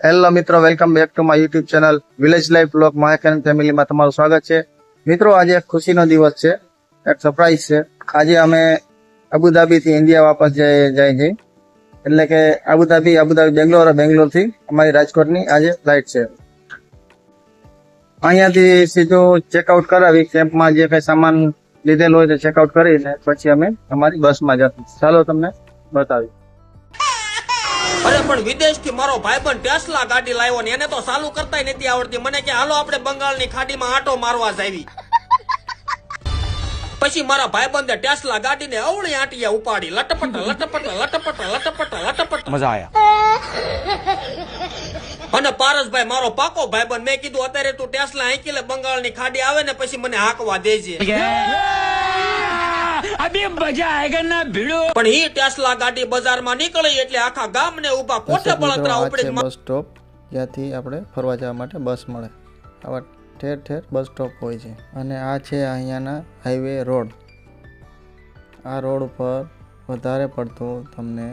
Hello મિત્રો, welcome back to my YouTube channel village life blog માયકન ફેમિલીમાં તમારું સ્વાગત છે. મિત્રો, આજે એક ખુશીનો દિવસ છે, એક સરપ્રાઈઝ છે. આજે અમે અબુધાબીથી ઇન્ડિયા વાપસ જાય છે, એટલે કે અબુધાબી બેંગ્લોરથી અમારી રાજકોટની આજે ફ્લાઇટ છે. અહીંયાથી સીધું ચેકઆઉટ કરાવી કેમ્પમાં જે કઈ સામાન લીધેલો હોય તે ચેકઆઉટ કરીને પછી અમે અમારી બસમાં જશું. ચાલો તમને બતાવી. અરે પણ વિદેશથી મારો ભાઈબંધ ટેસ્લા ગાડી લાવ્યો ને એને તો ચાલુ કરતાય નથી આવડતી. મને કે હાલો આપણે બંગાળની ખાડીમાં આંટો મારવા જાવી. પછી મારા ભાઈબંધે ટેસ્લા ગાડીને અવળી આંટિયા ઉપાડી લટપટ લટપટ લટપટ લટપટ લટપટ મજા આયા. અને પારસભાઈ મારો પાકો ભાઈબંધ, મેં કીધું અત્યારે તું ટેસ્લા હાંકી લે, બંગાળની ખાડી આવે ને પછી મને હાંકવા દેજે. અભી મજા આયેગા ના ભીડો. પણ ઈ ટેસ્લા ગાડી બજારમાં નીકળી એટલે આખા ગામને ઊભા કોઠે બળતરા ઉપડે. બસ સ્ટોપ જ્યાંથી આપણે ફરવા જવા માટે બસ મળે. આવા ઠેર ઠેર બસ સ્ટોપ હોય છે. અને આ છે અહીંયાના હાઈવે રોડ. આ રોડ ઉપર વધારે પડતું તમને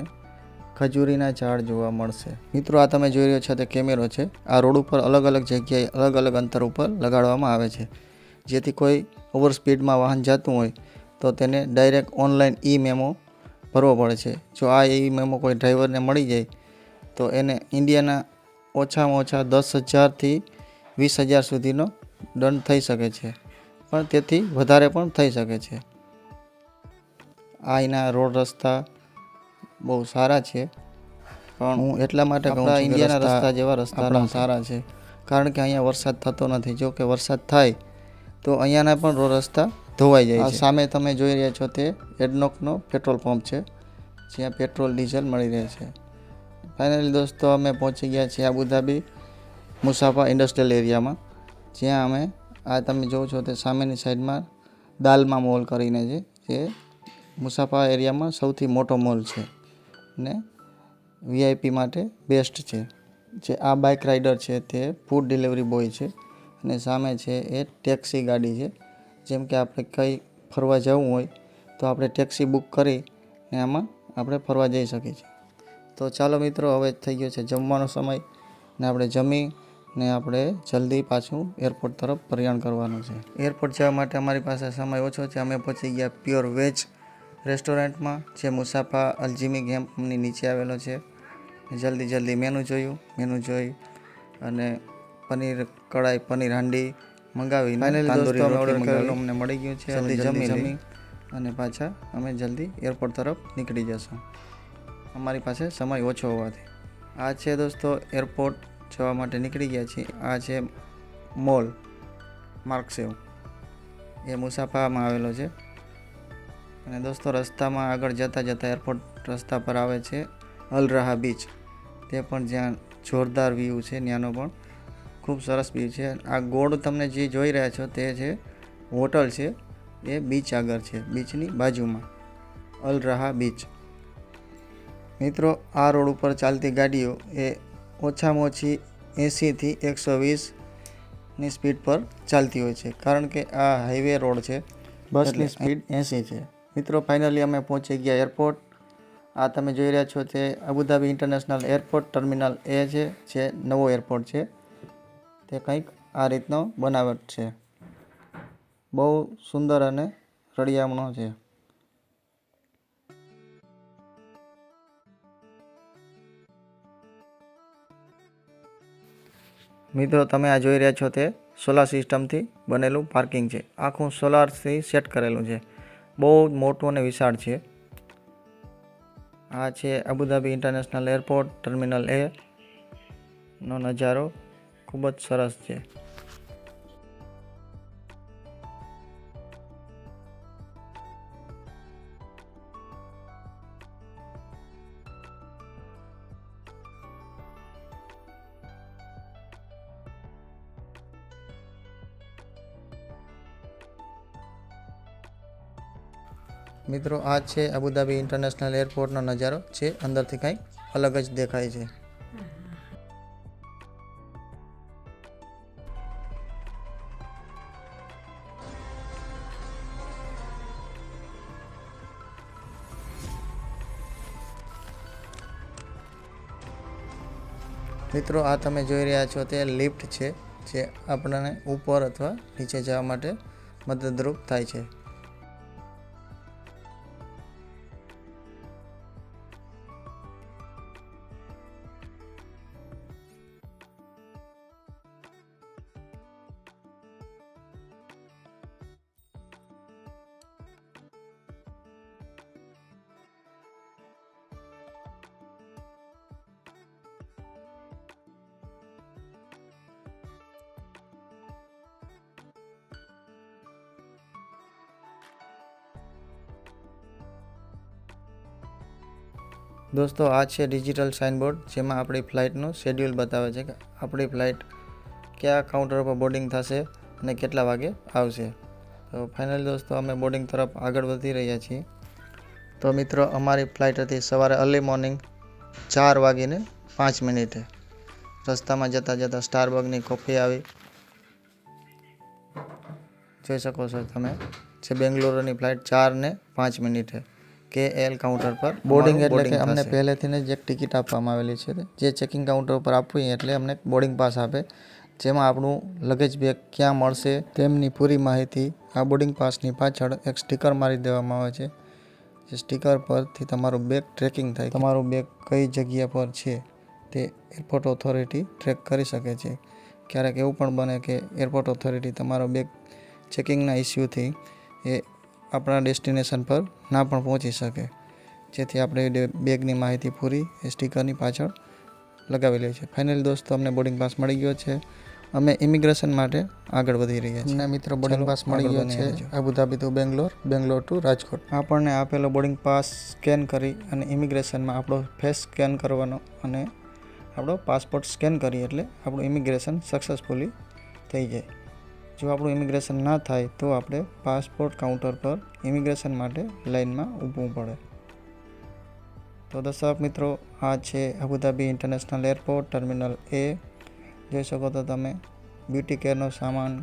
ખજૂરીના ઝાડ જોવા મળશે. મિત્રો, આ તમે જોઈ રહ્યો છો તે કેમેરો છે. આ રોડ ઉપર અલગ અલગ જગ્યાએ અલગ અલગ અંતર ઉપર લગાડવામાં આવે છે, જેથી કોઈ ઓવર સ્પીડમાં વાહન જતું હોય તો તેને ડાયરેક્ટ ઓનલાઈન ઈ મેમો ભરવો પડે છે. જો આ ઈ મેમો કોઈ ડ્રાઈવરને મળી જાય તો એને ઇન્ડિયાના ઓછામાં ઓછા 10,000થી 20,000 સુધીનો દંડ થઈ શકે છે, પણ તેથી વધારે પણ થઈ શકે છે. અહીંના રોડ રસ્તા બહુ સારા છે, પણ હું એટલા માટે કહું છું ઇન્ડિયાના રસ્તા જેવા રસ્તા સારા છે, કારણ કે અહીંયા વરસાદ થતો નથી. જો કે વરસાદ થાય તો અહીંયાના પણ રોડ રસ્તા ધોવાઈ જાય છે. સામે તમે જોઈ રહ્યા છો તે એડનોકનો પેટ્રોલ પંપ છે, જ્યાં પેટ્રોલ ડીઝલ મળી રહે છે. ફાઇનલી દોસ્તો, અમે પહોંચી ગયા છીએ અબુધાબી મુસાફા ઇન્ડસ્ટ્રીયલ એરિયામાં, જ્યાં અમે આ તમે જોવો છો તે સામેની સાઈડમાં દાલમા મોલ કરીને છે, જે મુસાફા એરિયામાં સૌથી મોટો મોલ છે ને વીઆઈપી માટે બેસ્ટ છે. જે આ બાઇક રાઇડર છે તે ફૂડ ડિલિવરી બોય છે, અને સામે છે એ ટેક્સી ગાડી છે. જેમ કે આપણે કંઈ ફરવા જવું હોય તો આપણે ટેક્સી બુક કરી ને આમાં આપણે ફરવા જઈ શકીએ છીએ. તો ચાલો મિત્રો, હવે થઈ ગયો છે જમવાનો સમય, ને આપણે જમી ને આપણે જલ્દી પાછું એરપોર્ટ તરફ પ્રયાણ કરવાનું છે. એરપોર્ટ જવા માટે અમારી પાસે સમય ઓછો છે. અમે પહોંચી ગયા પ્યોર વેજ રેસ્ટોરન્ટમાં, જે મુસાફા અલજીમી કેમ્પની નીચે આવેલો છે. જલ્દી મેનુ જોઈ અને પનીર કઢાઈ, પનીર હાંડી મંગાવીને તાંદૂરી ઓર્ડર કરેલું અમને મળી ગયું છે. જલ્દી જમી અને પાછા અમે જલ્દી એરપોર્ટ તરફ નીકળી જશું. અમારી પાસે સમય ઓછો હોવાથી આ છે દોસ્તો, એરપોર્ટ જવા માટે નીકળી ગયા છીએ. આ છે મોલ માર્કસેવ, એ મુસાફામાં આવેલો છે. અને દોસ્તો, રસ્તામાં આગળ જતાં એરપોર્ટ રસ્તા પર આવે છે અલ રહા બીચ, તે પણ જ્યાં જોરદાર વ્યૂ છે, ત્યાંનો પણ ખૂબ સરસ વ્યૂ છે. આ ગોળ તમને જે જોઈ રહ્યા છો તે છે હોટલ છે, એ બીચ આગળ છે, બીચની બાજુમાં અલ રહા બીચ. મિત્રો, આ રોડ ઉપર ચાલતી ગાડીઓ એ ઓછામાં ઓછી 80થી 120ની સ્પીડ પર ચાલતી હોય છે, કારણ કે આ હાઈવે રોડ છે. બસની સ્પીડ 80 છે. મિત્રો, ફાઇનલી અમે પહોંચી ગયા એરપોર્ટ. આ તમે જોઈ રહ્યા છો તે અબુધાબી ઇન્ટરનેશનલ એરપોર્ટ ટર્મિનલ એ છે, જે નવો એરપોર્ટ છે. તે કંઈક આ રીતનો બનાવટ છે, બહુ સુંદર અને રળિયામણો છે. મિત્રો, તમે આ જોઈ રહ્યા છો તે સોલાર સિસ્ટમથી બનેલું પાર્કિંગ છે. આખું સોલારથી સેટ કરેલું છે, બહુ મોટું અને વિશાળ છે. આ છે અબુધાબી ઇન્ટરનેશનલ એરપોર્ટ ટર્મિનલ એ નો નજારો ખૂબ જ સરસ છે. મિત્રો, આ છે અબુધાબી ઇન્ટરનેશનલ એરપોર્ટનો નજારો, જે અંદરથી કંઈક અલગ જ દેખાય છે. મિત્રો આ તમે જોઈ રહ્યા છો તે લિફ્ટ છે, જે આપણને ઉપર અથવા નીચે જવા માટે મદદરૂપ થાય છે. દોસ્તો આ છે ડિજિટલ સાઇનબોર્ડ, જેમાં આપણી ફ્લાઇટનું શેડ્યુલ બતાવે છે કે આપણી ફ્લાઇટ કયા કાઉન્ટર પર બોર્ડિંગ થશે અને કેટલા વાગે આવશે. તો ફાઇનલ દોસ્તો અમે બોર્ડિંગ તરફ આગળ વધી રહ્યા છીએ. તો મિત્રો અમારી ફ્લાઇટ હતી સવારે અર્લી મોર્નિંગ 4:05. રસ્તામાં જતાં સ્ટારબક્સની કોફી આવી, જોઈ શકો છો તમે. જે બેંગ્લોરની ફ્લાઇટ 4:05 KL કાઉન્ટર પર બોર્ડિંગ, એટલે કે અમને પહેલેથી જ એક ટિકિટ આપવામાં આવેલી છે, જે ચેકિંગ કાઉન્ટર પર આપવી એટલે અમને બોર્ડિંગ પાસ આપે, જેમાં આપણું લગેજ બેગ ક્યાં મળશે તેમની પૂરી માહિતી આ બોર્ડિંગ પાસની પાછળ એક સ્ટીકર મારી દેવામાં આવે છે. જે સ્ટીકર પરથી તમારું બેગ ટ્રેકિંગ થાય, તમારું બેગ કઈ જગ્યા પર છે તે એરપોર્ટ ઓથોરિટી ટ્રેક કરી શકે છે. ક્યારેક એવું પણ બને કે એરપોર્ટ ઓથોરિટી તમારો બેગ ચેકિંગના ઇસ્યુથી એ આપણા ડેસ્ટિનેશન પર ના પણ પહોંચી શકે, જેથી આપણે બેગની માહિતી પૂરી એ સ્ટીકરની પાછળ લગાવી લે છે. ફાઇનલ દોસ્તો અમને બોર્ડિંગ પાસ મળી ગયો છે. અમે ઇમિગ્રેશન માટે આગળ વધી રહ્યા છીએ. મિત્રો બોર્ડિંગ પાસ મળી ગયો છે Abu Dhabi to Bangalore, Bangalore to Rajkot. આપણને આપેલો બોર્ડિંગ પાસ સ્કેન કરી અને ઇમિગ્રેશનમાં આપણો ફેસ સ્કેન કરવાનો અને આપણો પાસપોર્ટ સ્કેન કરીએ એટલે આપણું ઇમિગ્રેશન સક્સેસફુલી થઈ જાય. જો આપણું ઇમિગ્રેશન ના થાય તો આપણે પાસપોર્ટ કાઉન્ટર પર ઇમિગ્રેશન માટે લાઇનમાં ઊભવું પડે. તો દર્શક મિત્રો આ છે Abu Dhabi international airport terminal A. જોઈ શકો તો તમે બ્યુટી કેરનો સામાન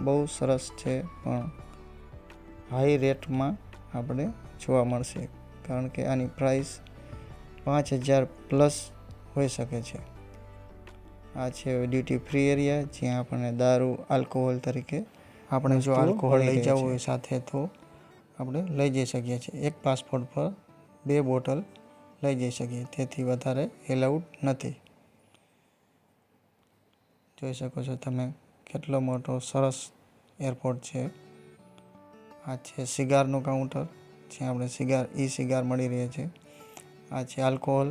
બહુ સરસ છે, પણ હાઈ રેટમાં આપણે જોવા મળશે, કારણ કે આની પ્રાઇસ 5,000+ હોઈ શકે છે. આ છે ડ્યુટી ફ્રી એરિયા, જ્યાં આપણને દારૂ, આલ્કોહોલ તરીકે આપણે જો આલ્કોહોલ લઈ જવું હોય સાથે તો આપણે લઈ જઈ શકીએ છીએ. એક પાસપોર્ટ પર 2 બોટલ લઈ જઈ શકીએ, તેથી વધારે એલાઉડ નથી. જોઈ શકો છો તમે કેટલો મોટો સરસ એરપોર્ટ છે. આ છે સિગારનું કાઉન્ટર, જ્યાં આપણે સિગાર મળી રહે છે. આ છે alcohol,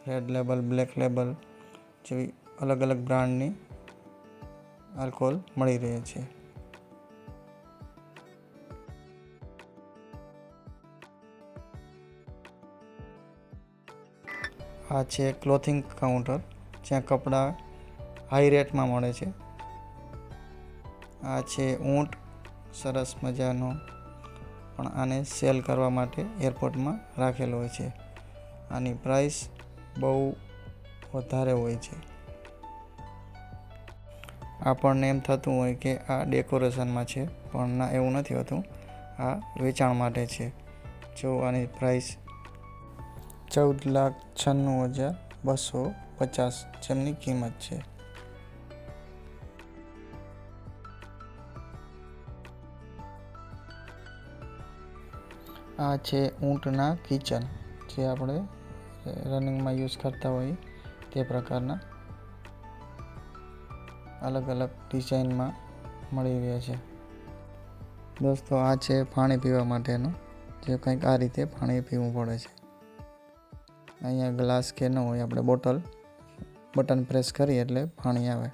red label, black label જેવી અલગ અલગ બ્રાન્ડની આલ્કોહોલ મળી રહે છે. આ છે ક્લોથિંગ કાઉન્ટર, જ્યાં કપડાં હાઈ રેટમાં મળે છે. આ છે ઊંટ, સરસ મજાનો, પણ આને સેલ કરવા માટે એરપોર્ટમાં રાખેલો હોય છે. આની પ્રાઇસ બહુ વધારે હોય છે. આપણને એમ થતું હોય કે આ ડેકોરેશનમાં છે, પણ ના, એવું નથી હોતું. આ વેચાણ માટે છે. જો આની પ્રાઇસ 14,96,250 જેમની કિંમત છે. આ છે ઊંટના કિચન, જે આપણે રનિંગમાં યુઝ કરતા હોઈએ તે પ્રકારના અલગ અલગ ડિઝાઇનમાં મળી રહ્યા છે. દોસ્તો આ છે પાણી પીવા માટેનું, જે કંઈક આ રીતે પાણી પીવું પડે છે. અહીંયા ગ્લાસ કે ન હોય, આપણે બટન પ્રેસ કરીએ એટલે પાણી આવે.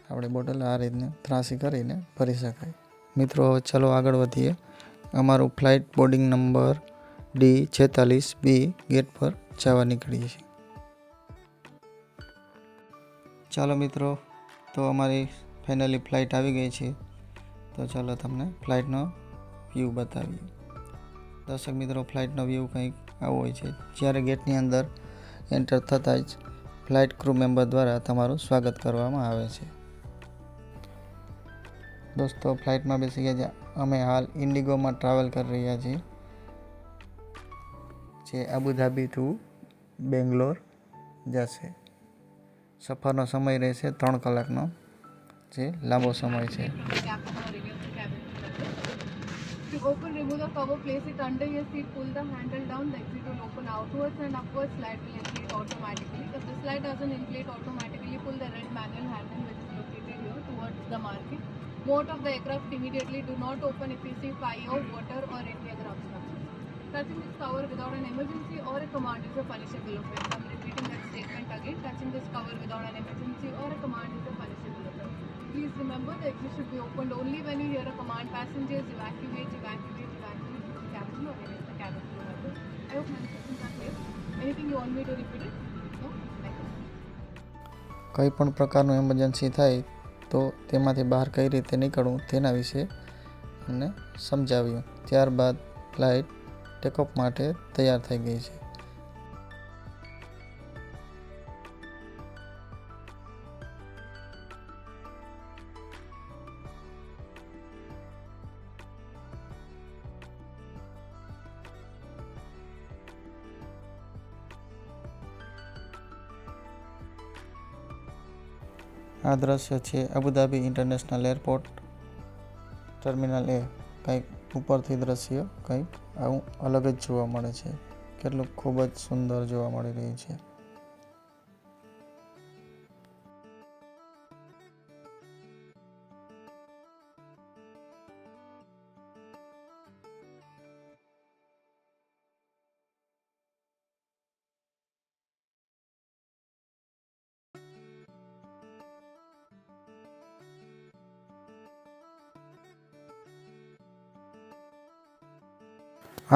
આપણે બોટલ આ રીતને ત્રાસી કરીને ભરી શકાય. મિત્રો ચલો આગળ વધીએ. અમારું flight boarding number D46B gate પર જવા નીકળીએ છીએ. ચાલો મિત્રો, તો અમારી ફાઇનલી ફ્લાઇટ આવી ગઈ છે. તો ચાલો તમને ફ્લાઇટનો વ્યૂ બતાવીએ. દર્શક મિત્રો, ફ્લાઇટનો વ્યૂ કંઈક આવો હોય છે. જ્યારે ગેટની અંદર એન્ટર થતાં જ ફ્લાઇટ ક્રૂ મેમ્બર દ્વારા તમારું સ્વાગત કરવામાં આવે છે. દોસ્તો ફ્લાઇટમાં બેસી ગયા છે. અમે હાલ ઇન્ડિગોમાં ટ્રાવેલ કરી રહ્યા છીએ, જે અબુધાબી ટુ બેંગ્લોર જશે. સફરનો સમય રહેશે 3 કલાકનો, જે લાંબો સમય છે. To open, remove the cover, place it under your seat, pull the handle down, the exit will open outwards and upwards, slide will inflate automatically. If the slide doesn't inflate automatically, pull the red manual handle which is located here towards the marking. Mode of the aircraft immediately do not open if you see fire, water or any other obstructions. Touching this cover without an emergency or a command is a punishable offence. I'm repeating that statement again. Touching this cover without an emergency or a command is a punishable offence. Please remember the exit should be opened only when you hear a command. Passengers evacuate, evacuate, evacuate from the cabin or erase the cabin crew members. I hope my instructions are clear. Anything you want me to repeat it? No? Thank you. કંઈ પણ પ્રકારનું emergency થાય તો તેમાંથી બહાર કઈ રીતે નીકળવું તેના વિશે અમને સમજાવ્યું. ત્યારબાદ ફ્લાઇટ ટેકઓફ માટે તૈયાર થઈ ગઈ છે. આ દ્રશ્ય છે અબુધાબી ઇન્ટરનેશનલ એરપોર્ટ ટર્મિનલ એ. કંઈક ઉપરથી દ્રશ્ય કંઈક આવું અલગ જ જોવા મળે છે. કેટલું ખૂબ જ સુંદર જોવા મળી રહ્યું છે.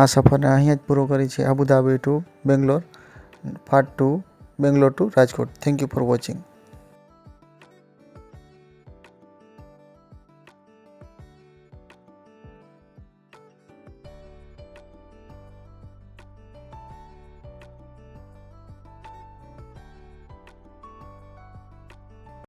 આ સફરને અહીંયા જ પૂરો કરી છે. Abu Dhabi to Bangalore, part 2 Bangalore to Rajkot. Thank you for watching.